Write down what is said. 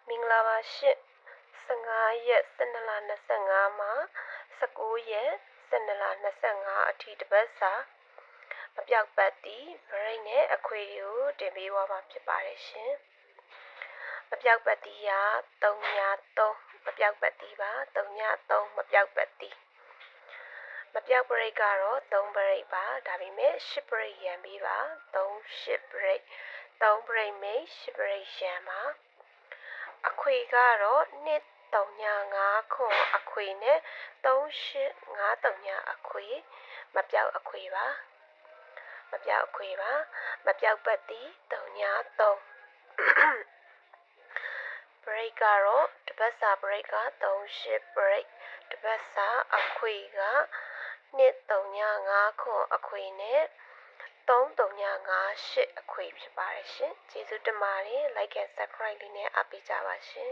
မင်္ဂလာပါရှင်15ရက်12လ25မှာ19ရက်12လ25အထိတပတ်စာမပြောက်ပတ်သည့်ဗရိတ်နဲ့အခွေကိုတင်ပေးသွားမှာဖြစ်ပါတယ်ရှင်မပြောက်ပတ်သည့်က3ည3မပြောက်ပတ်သည့်ပါ3ည3မပြောက်ပတ်သည့်မပြောက်ပရိတ်ကတော့3ပရိတ်ပါဒါပေမဲ့10ပရိတ်ရံပေးပါ3-10ပရိတ်3ပရိတ်မိတ်10ပရိတ်ရံပါအခွေကတော့2-3-5ခွန်အခွေနဲ့3-8-5-3အခွေမပြောက်အခွေပါမပြောက်အခွေပါမပြောက်ပတ်သည့်3-3ဘရိတ်ကတော့တပတ်စာဘရိတ်က3-8ဘရိတ်တပတ်စာအခွေက2-3-5ခွန်အခွေနဲ့3-3-5-8အခွေဖြစ်ပါတယ်ရှင်ကျေးဇူးတင်ပါတယ် like and subscribe လေးနဲ့အားပေးကြပါရှင်